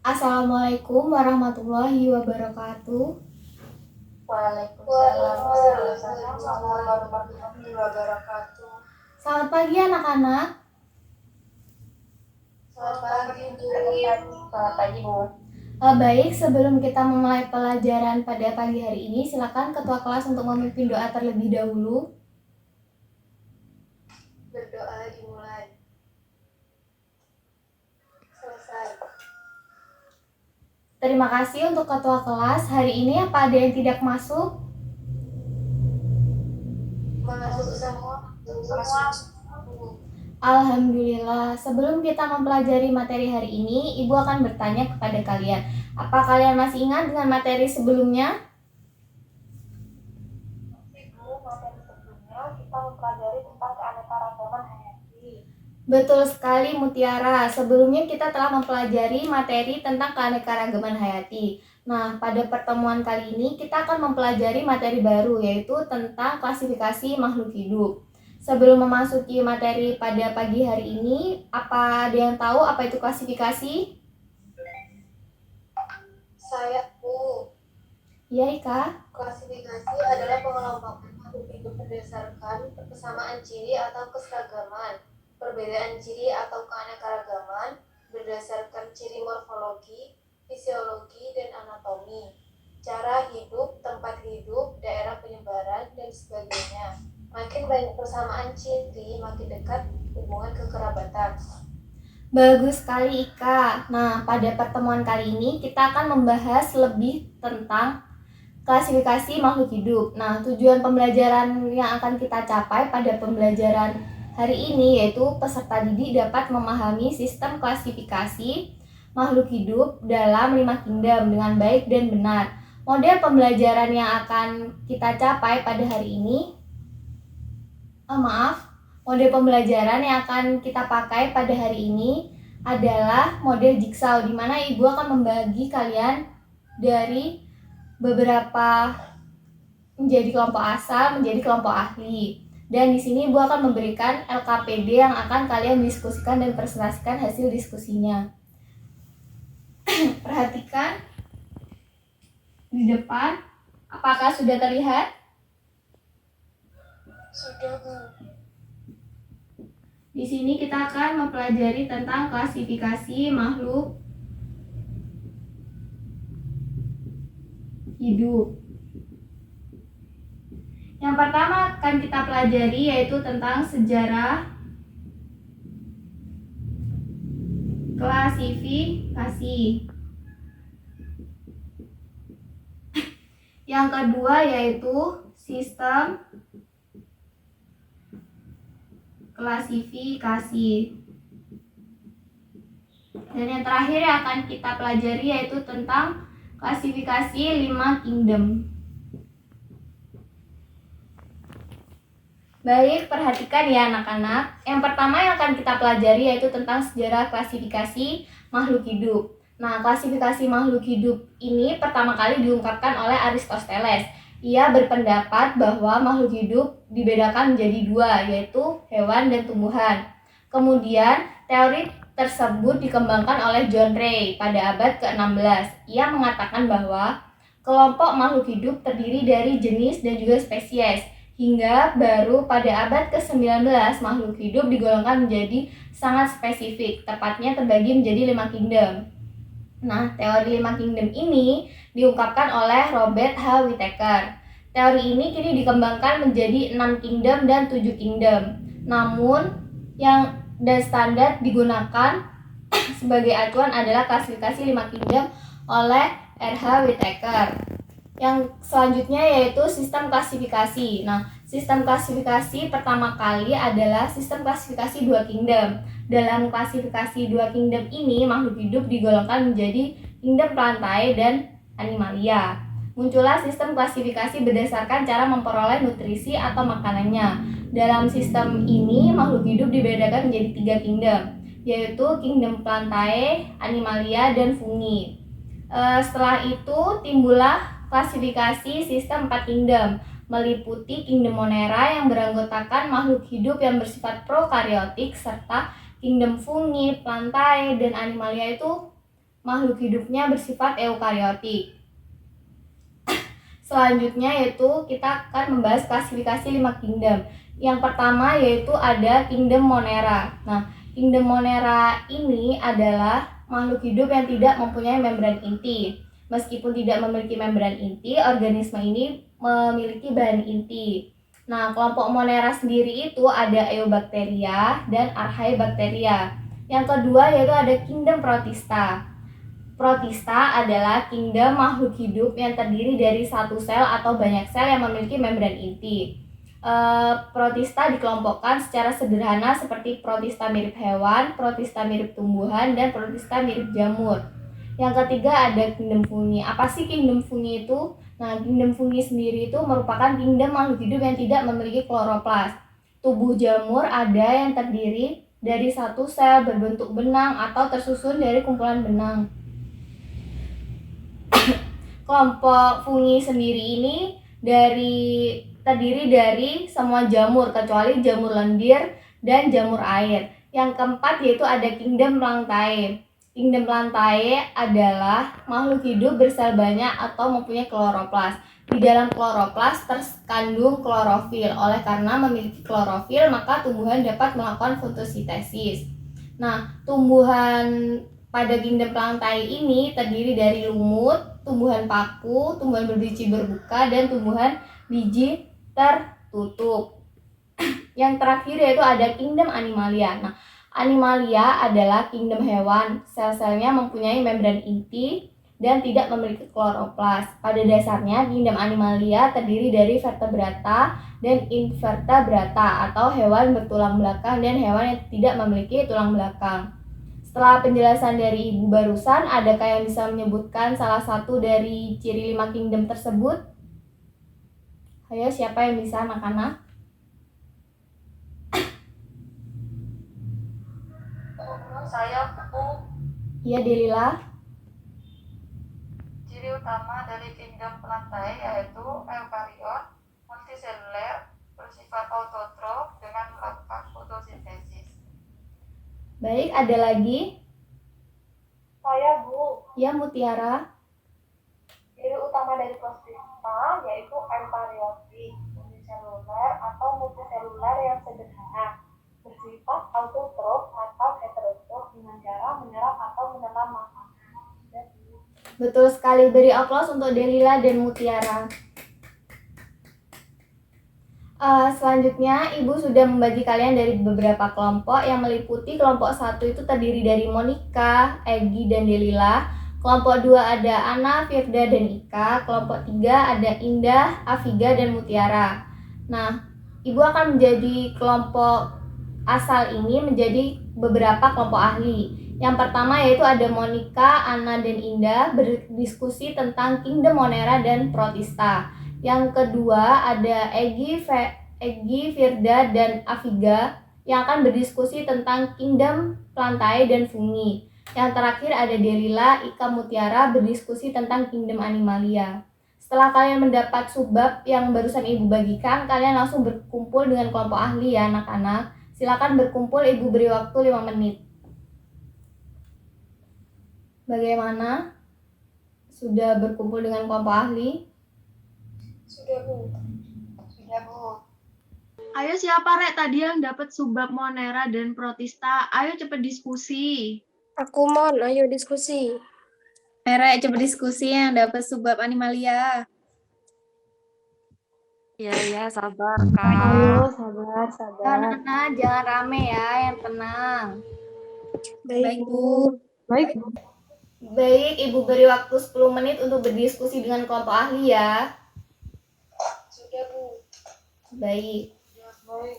Assalamualaikum warahmatullahi wabarakatuh. Waalaikumsalam warahmatullahi wabarakatuh. Selamat pagi anak-anak. Selamat pagi, Bu. Baik, sebelum kita memulai pelajaran pada pagi hari ini, silakan ketua kelas untuk memimpin doa terlebih dahulu. Berdoa dimulai. Selesai. Terima kasih untuk ketua kelas. Hari ini apa ada yang tidak masuk? Masuk semua. Alhamdulillah. Sebelum kita mempelajari materi hari ini, Ibu akan bertanya kepada kalian. Apa kalian masih ingat dengan materi sebelumnya? Materi sebelumnya kita mempelajari tentang keanekaragaman hayati. Betul sekali Mutiara. Sebelumnya kita telah mempelajari materi tentang keanekaragaman hayati. Nah, pada pertemuan kali ini kita akan mempelajari materi baru, yaitu tentang klasifikasi makhluk hidup. Sebelum memasuki materi pada pagi hari ini, apa ada yang tahu apa itu klasifikasi? Saya, Bu. Iya, Ika. Klasifikasi adalah pengelompokan makhluk hidup berdasarkan persamaan ciri atau keseragaman, perbedaan ciri atau keanekaragaman berdasarkan ciri morfologi, fisiologi, dan anatomi, cara hidup, tempat hidup, daerah penyebaran, dan sebagainya. Makin banyak persamaan ciri, makin dekat hubungan kekerabatan. Bagus sekali Ika. Nah, pada pertemuan kali ini kita akan membahas lebih tentang klasifikasi makhluk hidup. Nah, tujuan pembelajaran yang akan kita capai pada pembelajaran hari ini yaitu peserta didik dapat memahami sistem klasifikasi makhluk hidup dalam 5 kingdom dengan baik dan benar. Model pembelajaran yang akan kita capai pada hari ini model pembelajaran yang akan kita pakai pada hari ini adalah model jigsaw, di mana Ibu akan membagi kalian dari beberapa menjadi kelompok asal, menjadi kelompok ahli. Dan di sini Ibu akan memberikan LKPD yang akan kalian diskusikan dan presentasikan hasil diskusinya. Perhatikan di depan, apakah sudah terlihat? Sudah, Bu. Di sini kita akan mempelajari tentang klasifikasi makhluk hidup. Yang pertama akan kita pelajari yaitu tentang sejarah klasifikasi. Yang kedua yaitu sistem klasifikasi. Dan yang terakhir yang akan kita pelajari yaitu tentang klasifikasi 5 kingdom. Baik, perhatikan ya anak-anak. Yang pertama yang akan kita pelajari yaitu tentang sejarah klasifikasi makhluk hidup. Nah, klasifikasi makhluk hidup ini pertama kali diungkapkan oleh Aristoteles. Ia berpendapat bahwa makhluk hidup dibedakan menjadi dua, yaitu hewan dan tumbuhan. Kemudian, teori tersebut dikembangkan oleh John Ray pada abad ke-16. Ia mengatakan bahwa kelompok makhluk hidup terdiri dari jenis dan juga spesies. Hingga baru pada abad ke-19 makhluk hidup digolongkan menjadi sangat spesifik, tepatnya terbagi menjadi 5 kingdom. Nah, teori 5 kingdom ini diungkapkan oleh Robert H. Whittaker. Teori ini kini dikembangkan menjadi 6 kingdom dan 7 kingdom. Namun, yang dan standar digunakan sebagai acuan adalah klasifikasi 5 kingdom oleh R.H. Whittaker. Yang selanjutnya yaitu sistem klasifikasi. Nah, sistem klasifikasi pertama kali adalah sistem klasifikasi 2 kingdom. Dalam klasifikasi 2 kingdom ini, makhluk hidup digolongkan menjadi kingdom plantae dan animalia. Muncullah sistem klasifikasi berdasarkan cara memperoleh nutrisi atau makanannya. Dalam sistem ini, makhluk hidup dibedakan menjadi 3 kingdom, yaitu kingdom plantae, animalia, dan fungi. Setelah itu timbullah klasifikasi sistem 4 kingdom, meliputi kingdom Monera yang beranggotakan makhluk hidup yang bersifat prokariotik serta kingdom fungi, plantae, dan animalia itu makhluk hidupnya bersifat eukariotik. Selanjutnya yaitu kita akan membahas klasifikasi 5 kingdom. Yang pertama yaitu ada kingdom Monera. Nah, kingdom Monera ini adalah makhluk hidup yang tidak mempunyai membran inti. Meskipun tidak memiliki membran inti, organisme ini memiliki bahan inti. Nah, kelompok Monera sendiri itu ada Eubacteria dan Archaebacteria. Yang kedua yaitu ada kingdom Protista. Protista adalah kingdom makhluk hidup yang terdiri dari satu sel atau banyak sel yang memiliki membran inti. Protista dikelompokkan secara sederhana seperti protista mirip hewan, protista mirip tumbuhan, dan protista mirip jamur. Yang ketiga ada kingdom fungi. Apa sih kingdom fungi itu? Nah, kingdom fungi sendiri itu merupakan kingdom makhluk hidup yang tidak memiliki kloroplas. Tubuh jamur ada yang terdiri dari satu sel berbentuk benang atau tersusun dari kumpulan benang. Kelompok fungi sendiri ini terdiri dari semua jamur kecuali jamur lendir dan jamur air. Yang keempat yaitu ada kingdom Plantae. Kingdom Plantae adalah makhluk hidup bersel banyak atau mempunyai kloroplas. Di dalam kloroplas terkandung klorofil. Oleh karena memiliki klorofil, maka tumbuhan dapat melakukan fotosintesis. Nah, tumbuhan pada kingdom Plantae ini terdiri dari lumut, tumbuhan paku, tumbuhan berbiji berbuka, dan tumbuhan biji tertutup. Yang terakhir yaitu ada kingdom Animalia. Nah, Animalia adalah kingdom hewan. Sel-selnya mempunyai membran inti dan tidak memiliki kloroplas. Pada dasarnya, kingdom Animalia terdiri dari vertebrata dan invertebrata atau hewan bertulang belakang dan hewan yang tidak memiliki tulang belakang. Setelah penjelasan dari Ibu barusan, adakah yang bisa menyebutkan salah satu dari ciri 5 kingdom tersebut? Ayo, siapa yang bisa, anak-anak? Saya Bu. Iya, Delila. Ciri utama dari kingdom Plantae yaitu eukariot, multiseluler, bersifat autotrof dengan melakukan fotosintesis. Baik, ada lagi? Saya Bu. Ya, Mutiara. Ciri utama dari protista yaitu eukariotik, uniseluler atau multiseluler yang sederhana, bersifat autotrof atau heterotrof dengan cara menyerap atau menelan makanan. Betul sekali, beri aplaus untuk Delila dan Mutiara. Selanjutnya, Ibu sudah membagi kalian dari beberapa kelompok yang meliputi kelompok 1 itu terdiri dari Monica, Egi, dan Delila. Kelompok 2 ada Ana, Firda, dan Ika. Kelompok 3 ada Indah, Afiga, dan Mutiara. Nah, Ibu akan menjadi kelompok asal ini menjadi beberapa kelompok ahli. Yang pertama yaitu ada Monica, Ana, dan Indah berdiskusi tentang kingdom Monera dan Protista. Yang kedua ada Egi, Firda, dan Afiga yang akan berdiskusi tentang kingdom Plantae dan fungi. Yang terakhir ada Delila, Ika, Mutiara berdiskusi tentang kingdom Animalia. Setelah kalian mendapat subbab yang barusan Ibu bagikan, kalian langsung berkumpul dengan kelompok ahli ya anak-anak. Silakan berkumpul, Ibu beri waktu 5 menit. Bagaimana? Sudah berkumpul dengan kelompok ahli? Sudah Bu. Sudah Bu. Ayo siapa Rek tadi yang dapat subbab Monera dan Protista? Ayo cepet diskusi. Aku Mon, ayo diskusi. Rek, cepet diskusi yang dapat subbab Animalia. Ya, sabar Ayo, Kak. sabar. Anak-anak, jangan rame ya, yang tenang. Baik Bu. Baik. Baik, Ibu beri waktu 10 menit untuk berdiskusi dengan kelompok ahli ya. Sudah Bu. Baik. Baik.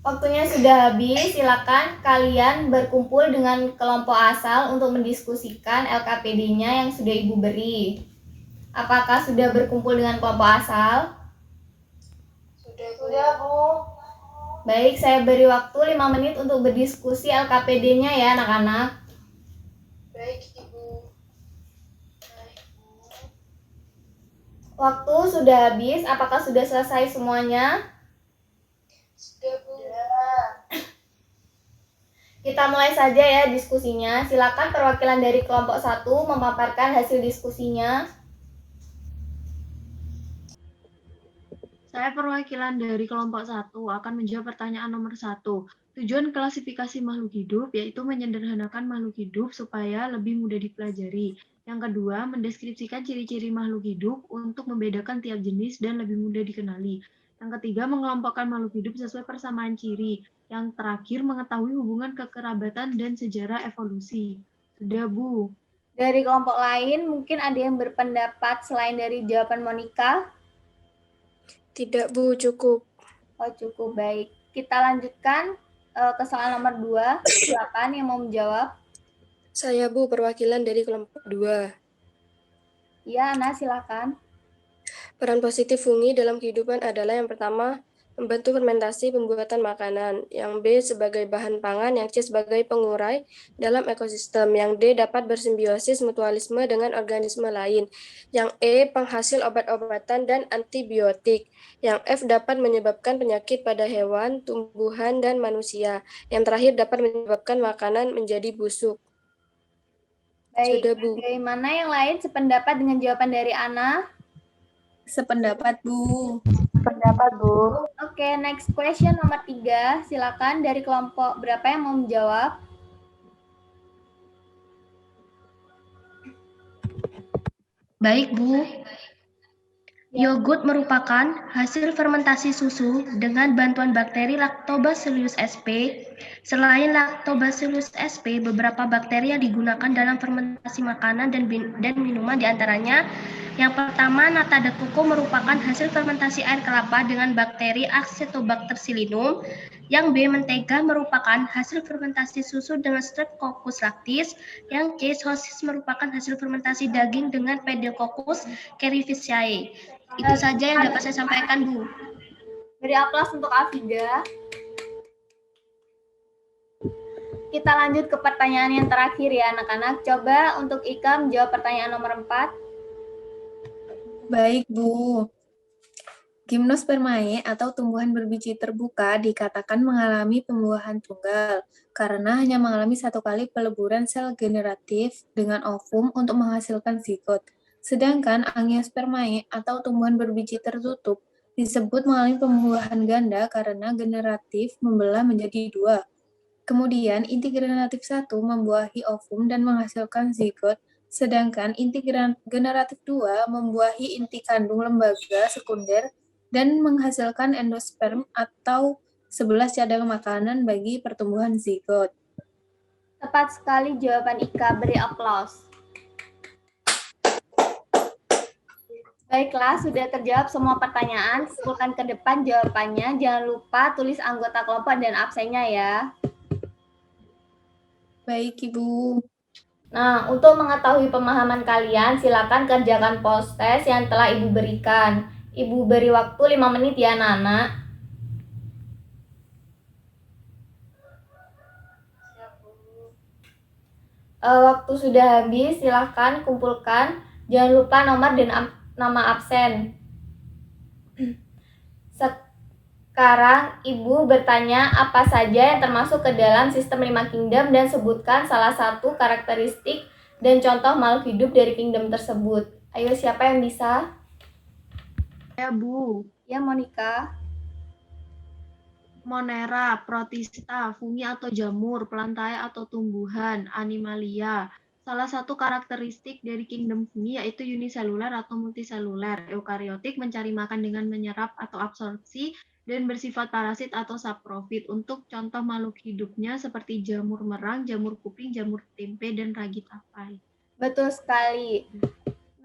Waktunya sudah habis, silakan kalian berkumpul dengan kelompok asal untuk mendiskusikan LKPD-nya yang sudah Ibu beri. Apakah sudah berkumpul dengan kelompok asal? Sudah Bu. Baik, saya beri waktu 5 menit untuk berdiskusi LKPD-nya ya anak-anak. Baik Ibu. Waktu sudah habis, apakah sudah selesai semuanya? Sudah Bu. Kita Kita mulai saja ya diskusinya. Silakan perwakilan dari kelompok 1 memaparkan hasil diskusinya. Saya perwakilan dari kelompok 1 akan menjawab pertanyaan nomor 1. Tujuan klasifikasi makhluk hidup yaitu menyederhanakan makhluk hidup supaya lebih mudah dipelajari. Yang kedua, mendeskripsikan ciri-ciri makhluk hidup untuk membedakan tiap jenis dan lebih mudah dikenali. Yang ketiga, mengelompokkan makhluk hidup sesuai persamaan ciri. Yang terakhir, mengetahui hubungan kekerabatan dan sejarah evolusi. Sudah, Bu. Dari kelompok lain, mungkin ada yang berpendapat selain dari jawaban Monica? Tidak, Bu, cukup. Oh, cukup baik. Kita lanjutkan ke soal nomor 2. Silakan yang mau menjawab. Saya, Bu, perwakilan dari kelompok 2. Iya, Ana, silakan. Peran positif fungi dalam kehidupan adalah yang pertama, membantu fermentasi pembuatan makanan, yang B sebagai bahan pangan, yang C sebagai pengurai dalam ekosistem, yang D dapat bersimbiosis mutualisme dengan organisme lain, yang E penghasil obat-obatan dan antibiotik, yang F dapat menyebabkan penyakit pada hewan, tumbuhan, dan manusia, yang terakhir dapat menyebabkan makanan menjadi busuk. Baik, Sudah, Bu. bagaimana yang lain sependapat dengan jawaban dari Ana? Sependapat, Bu. Oke, next question nomor 3. Silakan dari kelompok berapa yang mau menjawab? Baik, Bu. Yogurt merupakan hasil fermentasi susu dengan bantuan bakteri Lactobacillus sp. Selain Lactobacillus sp, beberapa bakteri yang digunakan dalam fermentasi makanan dan minuman diantaranya yang pertama, nata de coco merupakan hasil fermentasi air kelapa dengan bakteri Acetobacter psyllinum. Yang B, mentega merupakan hasil fermentasi susu dengan Streptococcus lactis. Yang C, sosis merupakan hasil fermentasi daging dengan Pediococcus cerevisiae. Itu saja yang dapat saya sampaikan, Bu. Beri aplaus untuk Afida. Kita lanjut ke pertanyaan yang terakhir ya anak-anak. Coba untuk Ika menjawab pertanyaan nomor 4. Baik, Bu. Gimnospermae atau tumbuhan berbiji terbuka dikatakan mengalami pembuahan tunggal karena hanya mengalami satu kali peleburan sel generatif dengan ovum untuk menghasilkan zigot. Sedangkan Angiospermae atau tumbuhan berbiji tertutup disebut mengalami pembuahan ganda karena generatif membelah menjadi 2. Kemudian inti generatif 1 membuahi ovum dan menghasilkan zigot, sedangkan inti generatif 2 membuahi inti kandung lembaga sekunder dan menghasilkan endosperm atau 11 cadangan makanan bagi pertumbuhan zigot. Tepat sekali jawaban Ika, beri aplaus. Baiklah, sudah terjawab semua pertanyaan. Simpulkan ke depan jawabannya. Jangan lupa tulis anggota kelompok dan absennya ya. Baik, Ibu. Nah, untuk mengetahui pemahaman kalian, silakan kerjakan post test yang telah Ibu berikan. Ibu beri waktu 5 menit ya, Nana. Waktu sudah habis, silakan kumpulkan. Jangan lupa nomor dan nama absen. Sekarang Ibu bertanya apa saja yang termasuk ke dalam sistem 5 kingdom dan sebutkan salah satu karakteristik dan contoh makhluk hidup dari kingdom tersebut. Ayo, siapa yang bisa? Ya, Bu. Ya, Monica. Monera, protista, fungi atau jamur, plantae atau tumbuhan, animalia. Salah satu karakteristik dari kingdom fungi yaitu uniseluler atau multiseluler. Eukariotik mencari makan dengan menyerap atau absorpsi dan bersifat parasit atau saprofit. Untuk contoh makhluk hidupnya seperti jamur merang, jamur kuping, jamur tempe, dan ragi tapai. Betul sekali.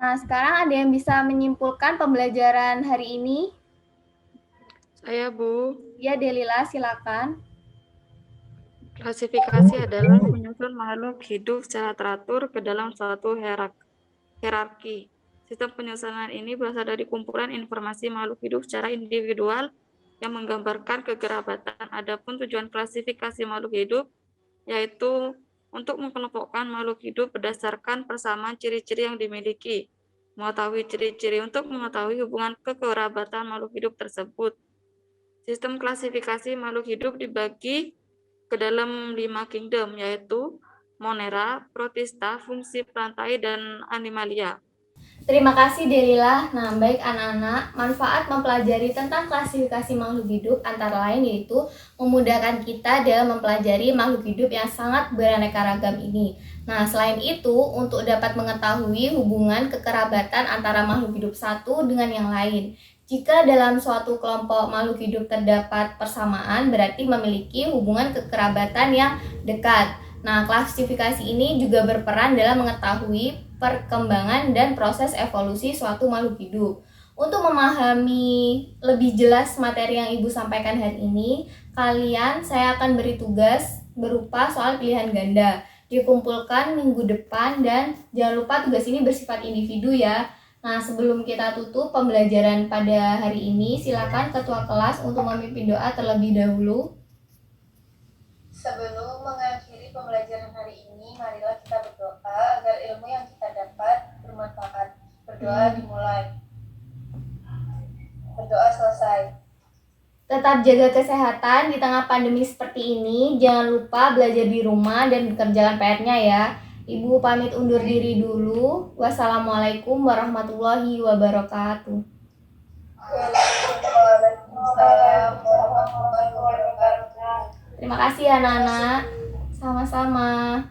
Nah, sekarang ada yang bisa menyimpulkan pembelajaran hari ini? Saya, Bu. Ya, Delila, silakan. Klasifikasi adalah menyusun makhluk hidup secara teratur ke dalam suatu hierarki. Sistem penyusunan ini berasal dari kumpulan informasi makhluk hidup secara individual yang menggambarkan kekerabatan. Adapun tujuan klasifikasi makhluk hidup yaitu untuk mengelompokkan makhluk hidup berdasarkan persamaan ciri-ciri yang dimiliki, mengetahui ciri-ciri untuk mengetahui hubungan kekerabatan makhluk hidup tersebut. Sistem klasifikasi makhluk hidup dibagi ke dalam 5 kingdom, yaitu Monera, Protista, fungsi perantai, dan Animalia. Terima kasih Delila. Nah, baik anak-anak, manfaat mempelajari tentang klasifikasi makhluk hidup antara lain yaitu memudahkan kita dalam mempelajari makhluk hidup yang sangat beraneka ragam ini. Nah, selain itu, untuk dapat mengetahui hubungan kekerabatan antara makhluk hidup satu dengan yang lain. Jika dalam suatu kelompok makhluk hidup terdapat persamaan, berarti memiliki hubungan kekerabatan yang dekat. Nah, klasifikasi ini juga berperan dalam mengetahui perkembangan dan proses evolusi suatu makhluk hidup. Untuk memahami lebih jelas materi yang Ibu sampaikan hari ini, saya akan beri tugas berupa soal pilihan ganda. Dikumpulkan minggu depan dan jangan lupa tugas ini bersifat individu ya. Nah, sebelum kita tutup pembelajaran pada hari ini, silakan ketua kelas untuk memimpin doa terlebih dahulu. Sebelum mengakhiri pembelajaran hari ini, marilah kita berdoa agar ilmu yang kita dapat bermanfaat. Berdoa dimulai. Berdoa selesai. Tetap jaga kesehatan di tengah pandemi seperti ini. Jangan lupa belajar di rumah dan kerjakan PR-nya ya. Ibu pamit undur diri dulu. Wassalamualaikum warahmatullahi wabarakatuh. Waalaikumsalam warahmatullahi wabarakatuh. Terima kasih anak-anak. Sama-sama.